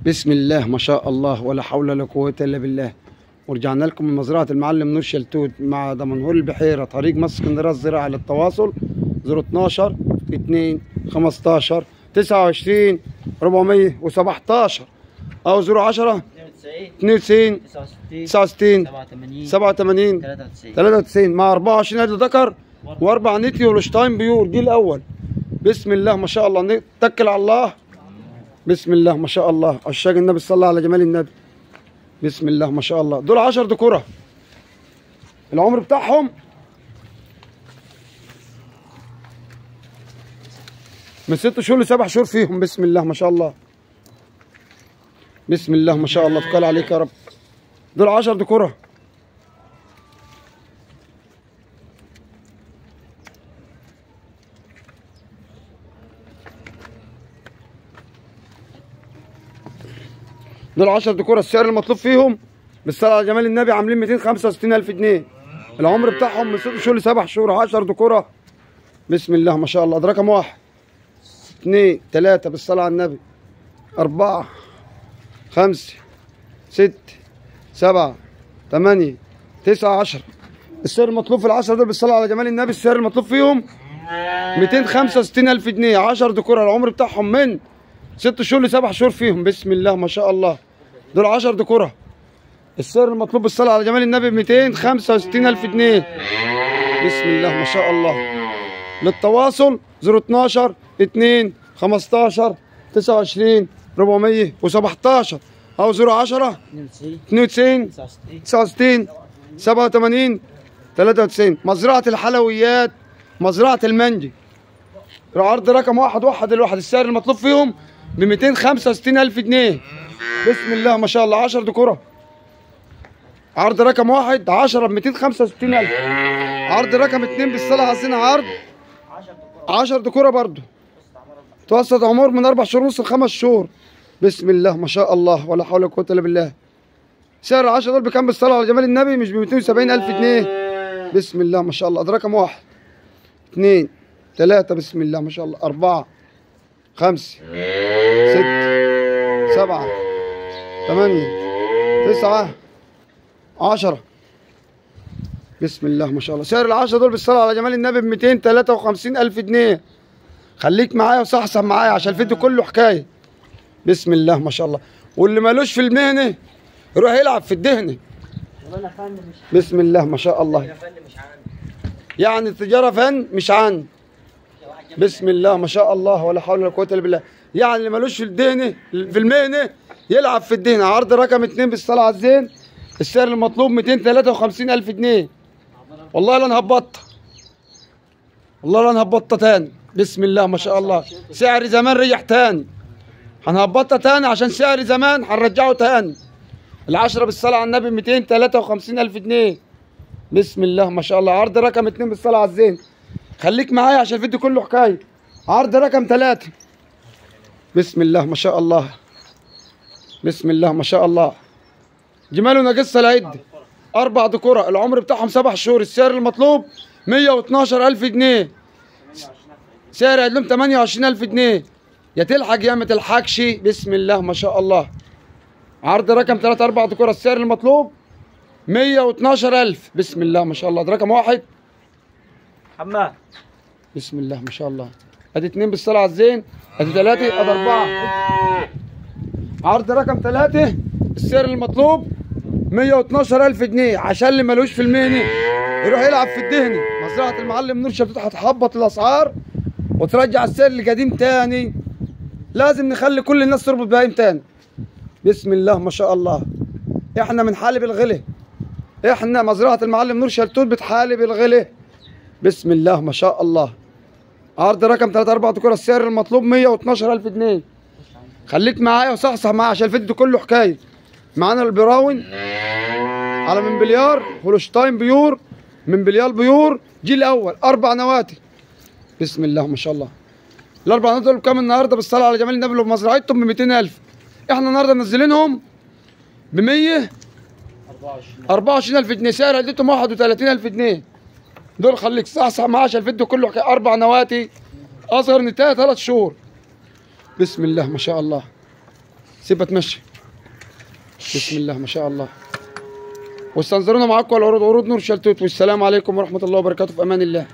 بسم الله ما شاء الله ولا حول ولا قوة إلا بالله. ورجعنا لكم من مزرعة المعلم نور شلتوت مع دمنهور البحيرة، طريق مصر اسكندرية الزراعي. للتواصل 012 2 15 29 417 أو 010 92 69 87 93 مع 24 عدد ذكر و4 نتي هولشتاين بيور. دي الأول. بسم الله ما شاء الله. نتكل على الله. بسم الله ما شاء الله. عشاق النبي صلى الله على جمال النبي. بسم الله ما شاء الله. دول 10 ذكورة. العمر بتاعهم من 6 شهور ل 7 شهور فيهم. بسم الله ما شاء الله. بسم الله ما شاء الله. توكل عليك يا رب. دول 10 ذكورة. دول 10 ذكورة. السعر المطلوب فيهم بالصلاة على جمال النبي عاملين 265,000 جنيه. العمر بتاعهم من 6 شهور ل 7 شهور. 10 ذكورة. بسم الله ما شاء الله. ده رقم 1 2 3 بالصلاة على النبي 4 5 6 7 8 9 10. السعر المطلوب في ال10 دول بالصلاة على جمال النبي، السعر المطلوب فيهم 265,000 جنيه. 10 ذكورة. العمر بتاعهم من 6 شهور ل 7 شهور فيهم. بسم الله ما شاء الله. دول 10 ذكورة. السعر المطلوب بالصلاة على جمال النبي 265,000 جنيه. بسم الله ما شاء الله. للتواصل 012 2 15 29 417 أو 010 92 69 87 93. مزرعة الحلويات، مزرعة المنجي. عرض رقم 1 الواحد. السعر المطلوب فيهم ب 265,000 جنيه. بسم الله ما شاء الله. 10 ذكورة. عرض رقم 1 10 ب 265,000. عرض رقم 2 بالصلاة عايزين عرض 10 ذكورة برضه. متوسط عمر من 4 شهور ونص ل 5 شهور. بسم الله ما شاء الله ولا حول ولا قوة إلا بالله. سعر ال10 دول بكام بالصلاة على جمال النبي؟ مش ب 270,000 جنيه. بسم الله ما شاء الله. ده رقم 1 2 3 بسم الله ما شاء الله 4 5 6 7 8 9 10. بسم الله ما شاء الله. سعر ال10 دول بالصلاة على جمال النبي ب 253,000 جنيه. خليك معايا وصحصح معايا عشان الفيديو كله حكاية. بسم الله ما شاء الله. واللي مالوش في المهنة يروح يلعب في الدهنة. بسم الله ما شاء الله. يعني التجارة فن مش عن. بسم الله ما شاء الله ولا حول ولا قوة إلا بالله. يعني اللي مالوش في الدهنة في المهنة يلعب في الدهنة. عرض رقم 2 بالصلاة على الزين. السعر المطلوب 253,000 جنيه. والله لا نهبطها. والله لا نهبطها تاني. بسم الله ما شاء الله. سعر زمان رجع تاني. هنهبطها تاني عشان سعر زمان هنرجعه تاني. ال10 بالصلاة على النبي 253,000 جنيه. بسم الله ما شاء الله. عرض رقم 2 بالصلاة على الزين. خليك معايا عشان الفيديو كله حكاية. عرض رقم 3. بسم الله ما شاء الله. بسم الله ما شاء الله. جمالنا قصة العد. 4 ذكورة. العمر بتاعهم 7 شهور. السعر المطلوب 112,000 جنيه. سعر عدلهم 28,000 جنيه. يا تلحق يا ما تلحقش. بسم الله ما شاء الله. عرض رقم 3 4 ذكورة. السعر المطلوب 112,000. بسم الله ما شاء الله. ده رقم 1 حماد. بسم الله ما شاء الله. ادي 2 بالصلاة على الزين. ادي 3 ادي 4. عرض رقم 3. السعر المطلوب 112,000 جنيه. عشان اللي مالوش في المهنة يروح يلعب في الدهنة. مزرعة المعلم نور شلتوت هتهبط الاسعار وترجع السعر القديم تاني. لازم نخلي كل الناس تربط بهايم تاني. بسم الله ما شاء الله. احنا من حالب الغله. احنا مزرعة المعلم نور شلتوت بتحالب الغله. بسم الله ما شاء الله. عرض رقم 3 4 ذكورة. السعر المطلوب 112,000 جنيه. خليك معايا وصحصح معايا عشان الفيديو كله حكايه. معانا البراون على من بليار هولشتاين بيور من بليار بيور جيل اول 4 نواتي. بسم الله ما شاء الله. ال4 نواتي دول بكام النهارده بالصلاة على جمال النبي؟ بمزرعتهم ب 200,000. احنا النهارده منزلينهم ب 124,000 جنيه. سعر عدتهم 31,000 جنيه. دول خليك صحصح معايا عشان الفيديو كله حكايه. 4 نواتي. اصغر نتايه 3 شهور. بسم الله ما شاء الله. سيبها تمشي. بسم الله ما شاء الله. واستنظرونا معاكم على عروض نور شلتوت، والسلام عليكم ورحمه الله وبركاته، في امان الله.